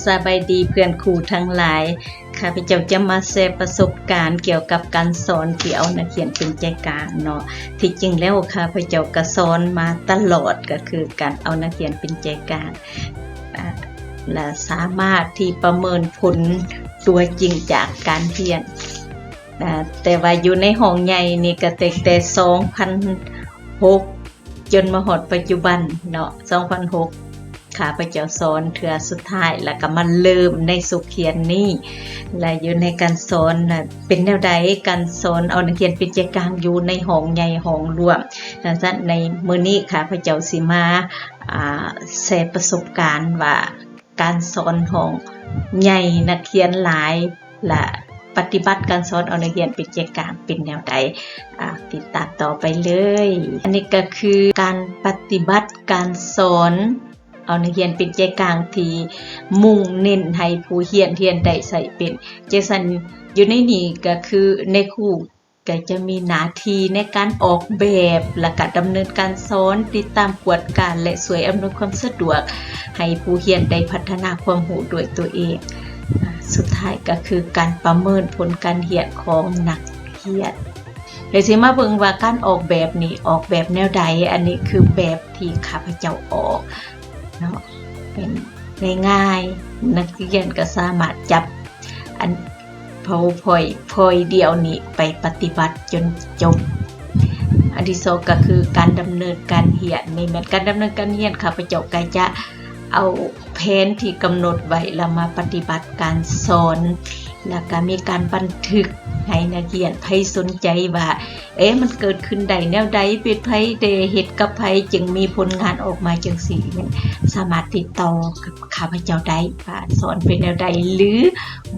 สบายดีเพื่อนครูทั้งหลายข้าพเจ้าจะมาแชร์ประสบการณ์เกี่ยวกับการสอนที่เอานักเรียนเป็นใจกลางเนาะที่จริงแล้วข้าพเจ้าก็สอนมาตลอดก็คือการเอานักเรียนเป็นใจกลางและสามารถที่ประเมินผลตัวจริงจากการเรียนแต่ว่าอยู่ในห้องใหญ่นี่ก็ตั้งแต่2006จนมาฮอดปัจจุบันเนาะ2006ข้าพเจ้าสอนเทื่อสุดท้ายแล้วก็มาเริ่มในสุขเขียนนี้และอยู่ในการสอนเป็นแนวใดการสอนเอานักเรียนเป็นใจกลางอยู่ในห้องใหญ่ห้องรวมดังนั้นในมื้อนี้ข้าพเจ้าสิมาแชร์ประสบการณ์ว่าการสอนห้องใหญ่นักเรียนหลายและปฏิบัติการสอนเอานักเรียนเป็นใจกลางเป็นแนวใดติดตามต่อไปเลยอันนี้ก็คือการปฏิบัติการสอนเอานักเรียนเป็นใจกลางที่มุ่งเน้นให้ผู้เรียนได้ใส่เป็นจังซั่นอยู่ในนี้ก็คือในครูก็จะมีหน้าที่ในการออกแบบและก็ดำเนินการสอนติดตามกวดการและช่วยอำนวยความสะดวกให้ผู้เรียนได้พัฒนาความรู้ด้วยตัวเองสุดท้ายก็คือการประเมินผลการเรียนของนักเรียนเดี๋ยวสิมาเบิ่งว่าการออกแบบนี้ออกแบบแนวใดอันนี้คือแบบที่ข้าพเจ้าออกเนาะเป็นง่ายๆนักเรียนก็สามารถจับอันPowerPointเดียวนี้ไปปฏิบัติจนจบอันที่สองก็คือการดำเนินการเรียนในแม้การดำเนินการเรียนข้าพเจ้าก็จะเอาแผนที่กำหนดไว้แล้วมาปฏิบัติการสอนแล้วก็มีการบันทึกให้นักเรียนไผสนใจว่ามันเกิดขึ้นได้แนวใดเป็นไผได้เฮ็ดกับไผจึงมีผลงานออกมาจังซี่สามารถติดต่อกับข้าพเจ้าได้ว่าสอนเป็นแนวใดหรือ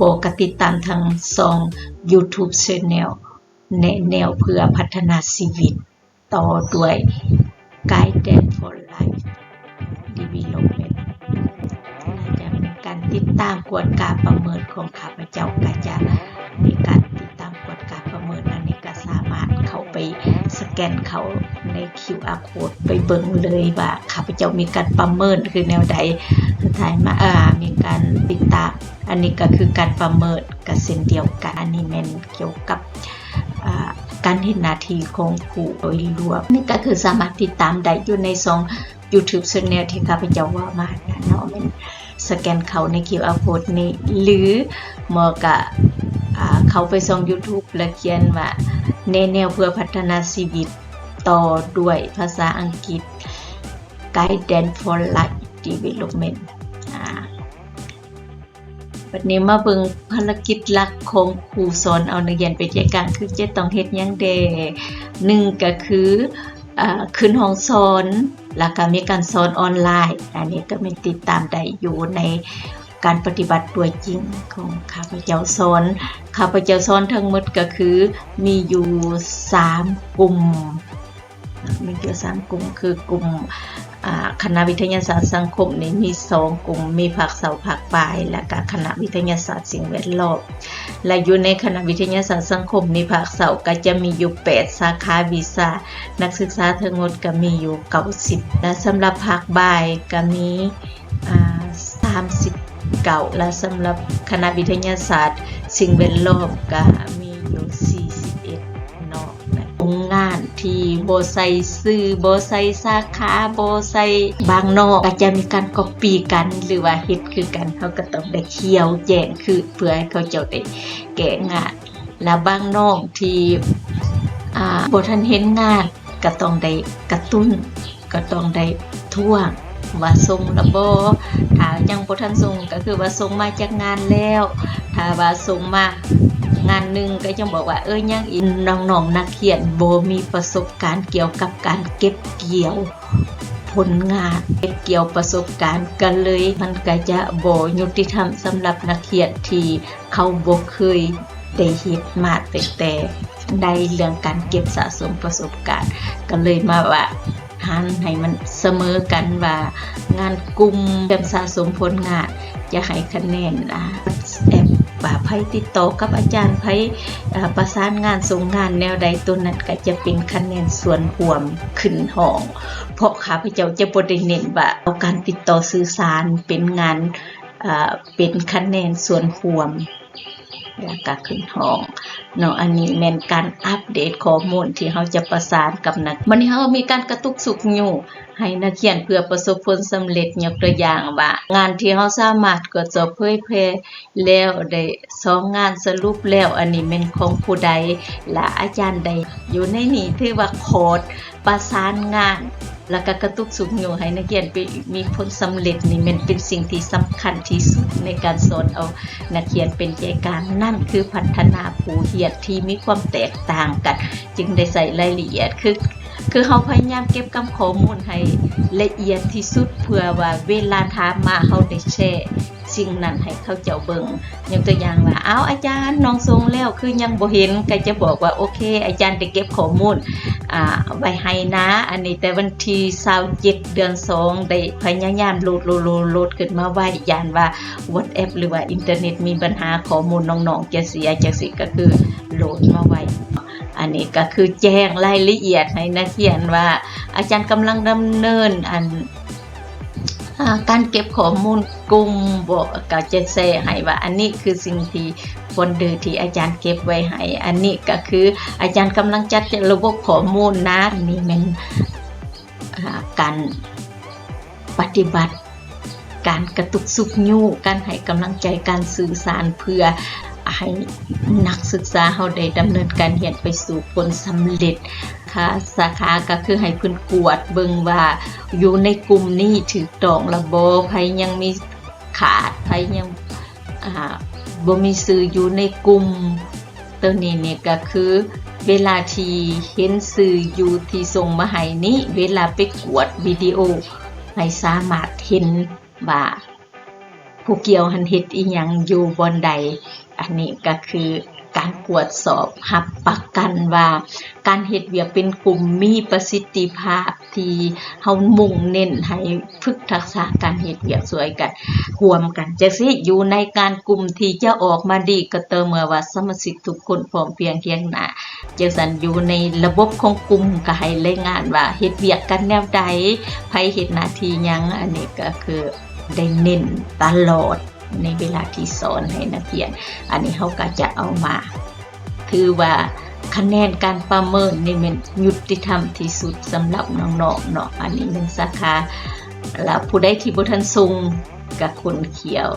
บ่ก็ติดตามทางช่อง YouTube Channel แนวเพื่อพัฒนาชีวิตต่อด้วย Guidance for Life Development จะมีการติดตามกวดการประเมินของข้าพเจ้าก็จะมีการติดตามกวดการประเมินอันนี้ก็สามารถเข้าไปสแกนเขาใน QR Code ไปเบิ่งเลยว่าข้าพเจ้ามีการประเมินคือแนวใดสุดท้ายมามีการติดตามอันนี้ก็คือการประเมินกับเส้นเดียวกันอันนี้แม่นเกี่ยวกับการเฮ็ดหน้าที่ของครูโดยรวมนี่ก็คือสามารถติดตามได้อยู่ในช่อง YouTube Channel ที่ข้าพเจ้าว่ามาเนาะมันสแกนเขาใน QR Code นี้หรือหมอก็เข้าไปช่อง YouTube และเขียนว่าแนวเพื่อพัฒนาชีวิตต่อด้วยภาษาอังกฤษ Guidance for Life Development บัดนี้มาเบิ่งภารกิจหลักของครูสอนเอานักเรียนเป็นใจกลางคือจะต้องเฮ็ดหยังแด่1ก็คือขึ้นห้องสอนแล้วก็มีการสอนออนไลน์อันนี้ก็มีติดตามได้อยู่ในการปฏิบัติตัวจริงของข้าพเจ้าสอนทั้งหมดก็คือมีอยู่3กลุ่มคือกลุ่มคณะวิทยาศาสตร์สังคมนี่มี2กลุ่มมีภาคเสาร์ภาคบ่ายและก็คณะวิทยาศาสตร์สิ่งแวดล้อมและอยู่ในคณะวิทยาศาสตร์สังคมในภาคเสาร์ก็จะมีอยู่8สาขาวิชานักศึกษาทั้งหมดก็มีอยู่90และสำหรับภาคบ่ายก็มี39และสำหรับคณะวิทยาศาสตร์สิ่งแวดล้อมก็มีอยู่41เนาะงานที่บ่ใส่ชื่อบ่ใส่สาขาบ่ใส่บางนอกก็จะมีการก๊อปปี้กันหรือว่าเฮ็ดคือกันเฮาก็ต้องได้เขียวแจ้งคือเพื่อให้เขาเจ้าได้แก้งานแล้วบางน้องที่บ่ทันเห็นงานก็ต้องได้กระตุ้นก็ต้องได้ท้วงว่าส่งระบ่ถ้ายังบ่ทันส่งก็คือว่าส่งมาจากงานแล้วถ้าว่าส่งมางานนึงก็ยังบอกว่ายังอีน้องๆนักเรียนบ่มีประสบการณ์เกี่ยวกับการเก็บเกี่ยวผลงานเก็บเกี่ยวประสบการณ์กันเลยมันก็จะบ่ยุติธรรมสำหรับนักเรียนที่เขาบ่เคยได้เฮ็ดมาแต่ในเรื่องการเก็บสะสมประสบการณ์ก็เลยมาว่าหันให้มันเสมอกันว่างานกลุ่มเก็บสะสมผลงานจะให้คะแนนว่าไผติดต่อกับอาจารย์ไผประสานงานส่งงานแนวใดตัวนั้นก็จะเป็นคะแนนส่วนรวมขึ้นห้องเพราะข้าพเจ้าจะบ่ได้เน้นว่าเอาการติดต่อสื่อสารเป็นงาน เป็นคะแนนส่วนรวมแล้วก็ขึ้นห้องเนาะอันนี้แม่นการอัปเดตข้อมูลที่เฮาจะประสานกับนักวันนี้เฮามีการกระตุกสุกอยู่ให้นักเรียนเพื่อประสบผลสำเร็จยกตัวอย่างว่างานที่เฮาสามารถกดจบเผยแพร่แล้วได้2งานสรุปแล้วอันนี้แม่นของผู้ใดและอาจารย์ใดอยู่ในนี้ถือว่าโคดประสานงานแล้วก็กระตุกสุกอยู่ให้นักเรียนไปมีผลสำเร็จนี่มันเป็นสิ่งที่สำคัญที่สุดในการสอนเอานักเรียนเป็นใจกลางนั่นคือพัฒนาผู้เรียนที่มีความแตกต่างกันจึงได้ใส่รายละเอียดคือเฮาพยายามเก็บข้อมูลให้ละเอียดที่สุดเพื่อว่าเวลาถามมาเฮาได้แชร์สิ่งนั้นให้เขาเจ้าเบิ่งยกตัวอย่างว่าอ้าวอาจารย์น้องส่งแล้วคือยังบ่เห็นก็จะบอกว่าโอเคอาจารย์ได้เก็บข้อมูลไว้ให้นะอันนี้แต่วันที่27เดือน2ได้พยายามโหลดขึ้นมาไว้ย่านว่า WhatsApp หรือว่าอินเทอร์เน็ตมีปัญหาข้อมูลน้องๆจะเสียจังซี่ก็คือโหลดมาไว้อันนี้ก็คือแจ้งรายละเอียดให้นักเรียนว่าอาจารย์กำลังดำเนินการเก็บข้อมูลกลุ่มบอกก็จะแชร์ให้ว่าอันนี้คือสิ่งที่คนดื้อที่อาจารย์เก็บไว้ให้อันนี้ก็คืออาจารย์กำลังจัดระบบข้อมูลนะนี่มันการปฏิบัติการกระตุกสุกยู่การให้กำลังใจการสื่อสารเพื่อให้นักศึกษาเฮาได้ดำเนินการเรียนไปสู่ผลสำเร็จค่ะสาขาก็คือให้เพิ่นกวดเบิ่งว่าอยู่ในกลุ่มนี้ถูกต้องระบ่ไผยังมีขาดไผยังบ่มีชื่ออยู่ในกลุ่มตัวนี้เนี่ยก็คือเวลาที่เห็นชื่ออยู่ที่ส่งมาให้นี้เวลาไปกวดวิดีโอให้สามารถเห็นว่าผู้เกี่ยวหันเฮ็ดอีหยังอยู่บอนใดอันนี้ก็คือการตรวจสอบรับประกันว่าการเฮ็ดเวียกเป็นกลุ่มมีประสิทธิภาพที่เฮามุ่งเน้นให้ฝึกทักษะการเฮ็ดเวียกสวยกันร่วมกันจังซี่อยู่ในการกลุ่มที่จะออกมาดีก็ต่อเมื่อว่าสมาชิกทุกคนพร้อมเพรียงเคียงหน้าจังซั่นอยู่ในระบบของกลุ่มก็ให้รายงานว่าเฮ็ดเวียกกันแนวใดไผเฮ็ดหน้าที่หยังอันนี้ก็คือได้เน้นตลอดในเวลาที่สอนให้นักเรียนอันนี้เขาก็จะเอามาถือว่าคะแนนการประเมินนี่มันยุติธรรมที่สุดสำหรับน้องๆเนาะอันนี้เป็นสาขาแล้วผู้ใดที่บ่ทันส่งกับคนเขียว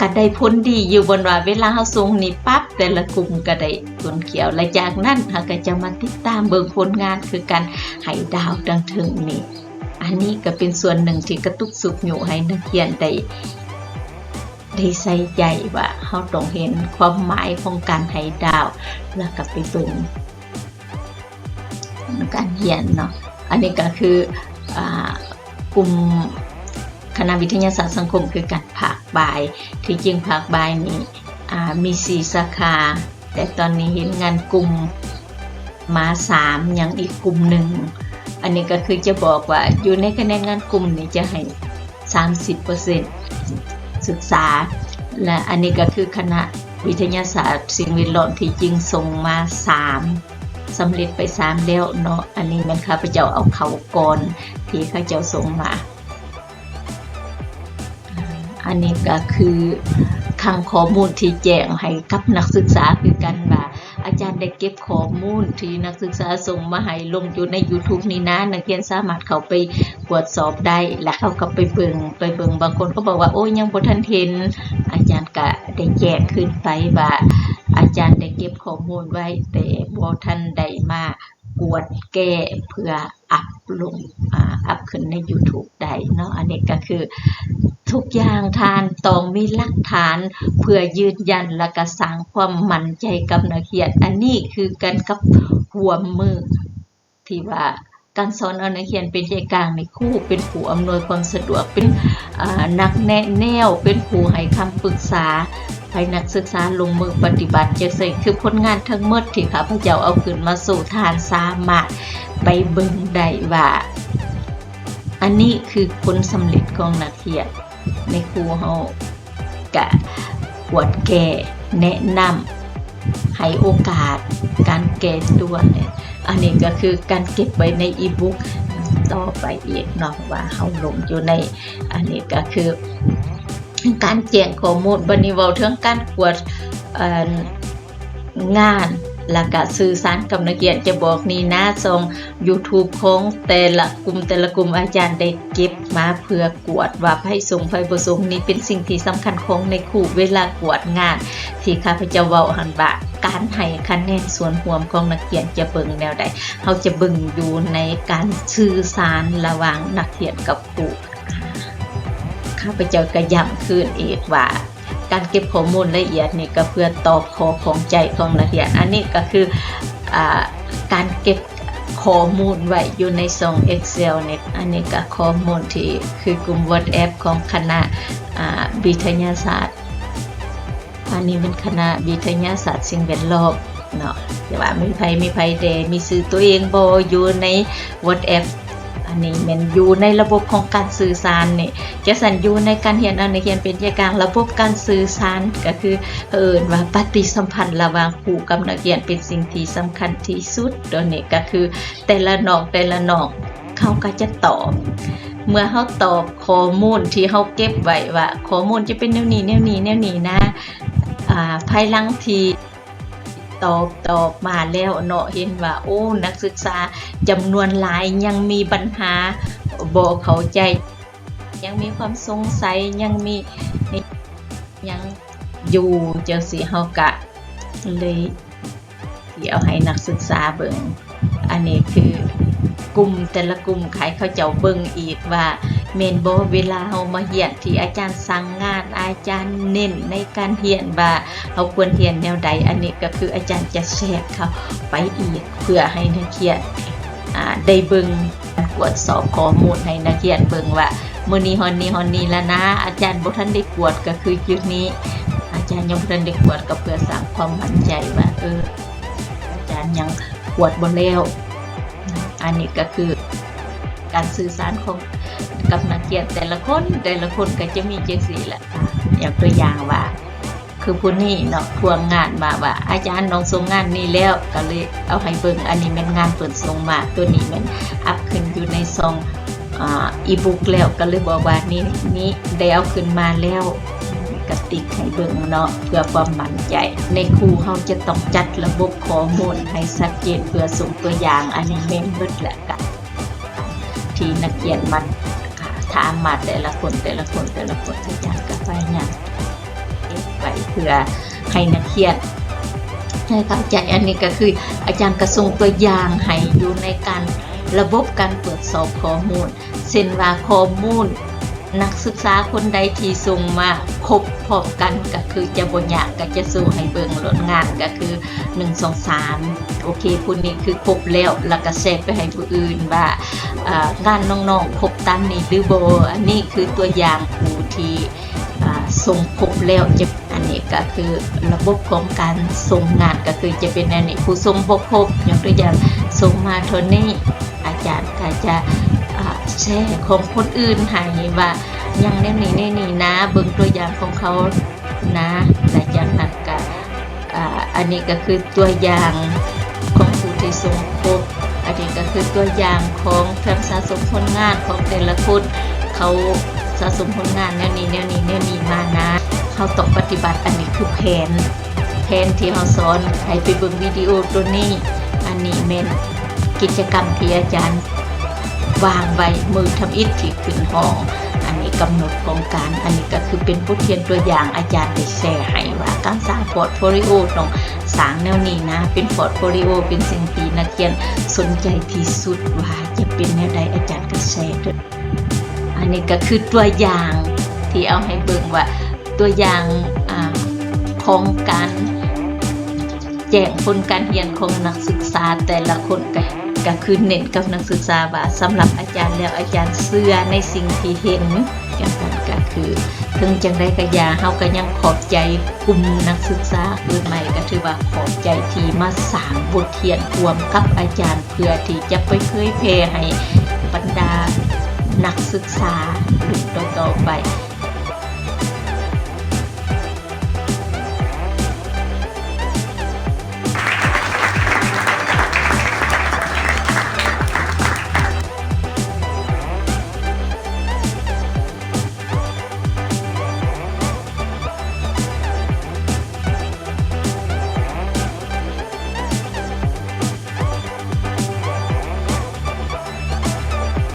ก็ได้ผลดีอยู่บนว่าเวลาเฮาส่งนี่ปั๊บแต่ละกลุ่มก็ได้ผลเขียวและจากนั้นเฮาก็จะมาติดตามเบิ่งผลงานคือการให้ดาวดังถึงนี่อันนี้ก็เป็นส่วนหนึ่งที่กระตุกสุกอยู่ให้นักเรียนได้ใส่ใจว่าเฮาต้องเห็นความหมายของการให้ดาวแล้วก็ไปเบิ่งการเรียนเนาะอันนี้ก็คือกลุ่มคณะวิทยาศาสตร์สังคมคือการภาคบ่ายที่จริงภาคบ่ายนี้มี4สาขาแต่ตอนนี้เห็นงานกลุ่มมา3ยังอีกกลุ่มหนึ่งอันนี้ก็คือจะบอกว่าอยู่ในคะแนนงานกลุ่มนี้จะให้ 30% ศึกษาและอันนี้ก็คือคณะวิทยาศาสตร์สิ่งแวดล้อมที่จริงส่งมา3สำเร็จไป3แล้วเนาะอันนี้มันข้าพเจ้าเอาเข้าก่อนที่ข้าเจ้าส่งมาอันนี้ก็คือข้อมูลที่แจ้งให้กับนักศึกษาคือกันว่าอาจารย์ได้เก็บข้อมูลที่นักศึกษาส่งมาให้ลงอยู่ใน YouTube นี่นะนักเรียนสามารถเข้าไปตรวจสอบได้และเขาก็ไปเบิ่งบางคนก็บอกว่าโอ้ยยังบ่ทันเห็นอาจารย์ก็ได้แจ้งขึ้นไปว่าอาจารย์ได้เก็บข้อมูลไว้แต่บ่ทันได้มากวดแก้เพื่ออัพขึ้นใน YouTube ได้เนาะอันนี้ก็คือทุกอย่างทานต้องมีหลักฐานเพื่อยืนยันและก็สร้างความมั่นใจกับนักเรียนอันนี้คือการกับหัวมือที่ว่าการสอนเอานักเรียนเป็นใจกลางในครูเป็นผู้อำนวยความสะดวกเป็นนักแนะแนวเป็นผู้ให้คำปรึกษาให้นักศึกษาลงมือปฏิบัติจะใส่คือผลงานทั้งหมดที่ข้าพเจ้าเอาขึ้นมาสู่ทานสามารถไปเบิ่งได้ว่าอันนี้คือผลสำเร็จของนักเรียนในครูเฮากะกวดแก้แนะนำให้โอกาสการแก้ตัวเนี่ยอันนี้ก็คือการเก็บไว้ในอีบุ๊กต่อไปอีกเนาะว่าเฮาลงอยู่ในอันนี้ก็คือ การแจ้งข้อมูลบัดนี้เว้าถึงการกวดงานแล้วก็สื่อสารกับนักเรียนจะบอกนี่นะส่ง YouTube ของแต่ละกลุ่มอาจารย์ได้เก็บมาเพื่อกวดว่าไผส่งไผบ่ส่งนี่เป็นสิ่งที่สำคัญของในครูเวลากวดงานที่ข้าพเจ้าเว้าหั่นว่าการให้คะแนนส่วนรวมของนักเรียนจะเบิ่งแนวใดเฮาจะเบิ่งอยู่ในการสื่อสารระหว่างนักเรียนกับครูข้าพเจ้าก็ย้ำคืนอีกว่าการเก็บข้อมูลละเอียดนี่ก็เพื่อตอบข้อของใจของนักเรียนอันนี้ก็คือการเก็บข้อมูลไว้อยู่ในช่อง Excel เนี่ยอันนี้ก็ข้อมูลที่คือกลุ่ม WhatsApp ของคณะวิทยาศาสตร์อันนี้เป็นคณะวิทยาศาสตร์สิ่งแวดล้อมเนาะแต่ว่ามีไผเดมีชื่อตัวเองบ่อยู่ใน WhatsApp อันนี้มันอยู่ในระบบของการสื่อสารนี่จะสั่นอยู่ในการเรียนเอาในเรียนเป็นการระบบการสื่อสารก็คือว่าปฏิสัมพันธ์ระหว่างครูกับนักเรียนเป็นสิ่งที่สำคัญที่สุดตัวนี้ก็คือแต่ละน้องเขาก็จะตอบเมื่อเขาตอบข้อมูลที่เขาเก็บไว้ว่าข้อมูลจะเป็นแนวนี้นะภายหลังที่ตอบมาแล้วเนาะเห็นว่าโอ้นักศึกษาจำนวนหลายยังมีปัญหาบ่เข้าใจยังมีความสงสัยยังอยู่จังซี่เฮาก็เลยสิเอาให้นักศึกษาเบิ่งอันนี้คือกลุ่มแต่ละกลุ่มใครเขาเจ้าเบิ่งอีกว่าแม่นบ่เวลาเฮามาเรียนที่อาจารย์สั่งงานอาจารย์เน้นในการเรียนว่าเฮาควรเรียนแนวใดอันนี้ก็คืออาจารย์จะแทรกเข้าไปอีกเพื่อให้นักเรียนได้เบิ่งตรวจสอบข้อมูลให้นักเรียนเบิ่งว่ามื้อนี้ฮอดนี้แล้วนะอาจารย์บ่ทันได้กวดก็คือจุดนี้อาจารย์ยังบ่ทันได้กวดก็เพื่อสร้างความมั่นใจว่าอาจารย์ยังกวดบ่แล้วอันนี้ก็คือการสื่อสารของกับนักเรียนแต่ละคนก็จะมีจังซี่แหละอย่างตัวอย่างว่าคือผู้นี้เนาะทวงงานมาว่าอาจารย์น้องส่งงานนี้แล้วก็เลยเอาให้เบิ่งอันนี้แม่นงานเพิ่นส่งมาตัวนี้แม่นอัพขึ้นอยู่ในซองอีบุ๊กแล้วก็เลยบอกว่านี่ได้เอาขึ้นมาแล้วกติกให้เบิ่งเนาะเพื่อความมั่นใจในครูเฮาจะต้องจัดระบบข้อมูลให้ชัดเจนเพื่อส่งตัวอย่างอันนี้แม่นเบิดแหละกันที่นักเรียนมันถามมาแต่ละคนอาจารย์ก็ไปเนี่ยไปเพื่อให้นักเรียนให้เข้าใจอันนี้ก็คืออาจารย์ก็ส่งตัวอย่างให้อยู่ในการระบบการตรวจสอบข้อมูลเช่นว่าข้อมูลนักศึกษาคนใดที่ส่งมาครบพร้อมกันก็คือจะบ่ยากก็จะส่งให้เบิ่งโหลดงานก็คือ1 2 3โอเคผู้นี้คือครบแล้วก็แชร์ไปให้ผู้อื่นว่างานน้องๆครบตามนี้หรือบ่อันนี้คือตัวอย่างผู้ที่ส่งครบแล้วจะอันนี้ก็คือระบบของการส่งงานก็คือจะเป็นอันนี้ผู้ส่งบ่ครบยกตัวอย่างส่งมาเท่านี้อาจารย์ก็จะแชร์ของคนอื่นให้ว่าอย่างแนวนี้นะเบิ่งตัวอย่างของเขานะและจากนั้นก็อันนี้ก็คือตัวอย่างของผู้ที่ส่งครบอันนี้ก็คือตัวอย่างของการสะสมผลงานของแต่ละคนเขาสะสมผลงานแนวนี้มานะเขาต้องปฏิบัติอันนี้คือแผนที่เขาสอนให้ไปเบิ่งวิดีโอตัวนี้อันนี้แม่นกิจกรรมที่อาจารย์วางไว้มือทำอิฐที่ขึ้นห้องอันนี้กำหนดของการอันนี้ก็คือเป็นบทเรียนตัวอย่างอาจารย์ได้แชร์ให้ว่าการสร้างพอร์ตโฟลิโอต้องสร้างแนวนี้นะเป็นพอร์ตโฟลิโอเป็นสิ่งที่นักเรียนสนใจที่สุดว่าจะเป็นแนวใดอาจารย์ก็แชร์ด้วยอันนี้ก็คือตัวอย่างที่เอาให้เบิ่งว่าตัวอย่างของการแจ้งผลการเรียนของนักศึกษาแต่ละคนก็คือเน้นกับนักศึกษาว่าสำหรับอาจารย์แล้วอาจารย์เชื่อในสิ่งที่เห็นอย่างนั้นก็คือถึงจังได๋ก็อย่าเฮาก็ยังขอบใจกลุ่มนักศึกษาอื่นใหม่ก็ถือว่าขอบใจที่มาสร้างบทเรียนร่วมกับอาจารย์เพื่อที่จะไปเผยแพร่ให้บรรดานักศึกษารุ่นต่อๆไป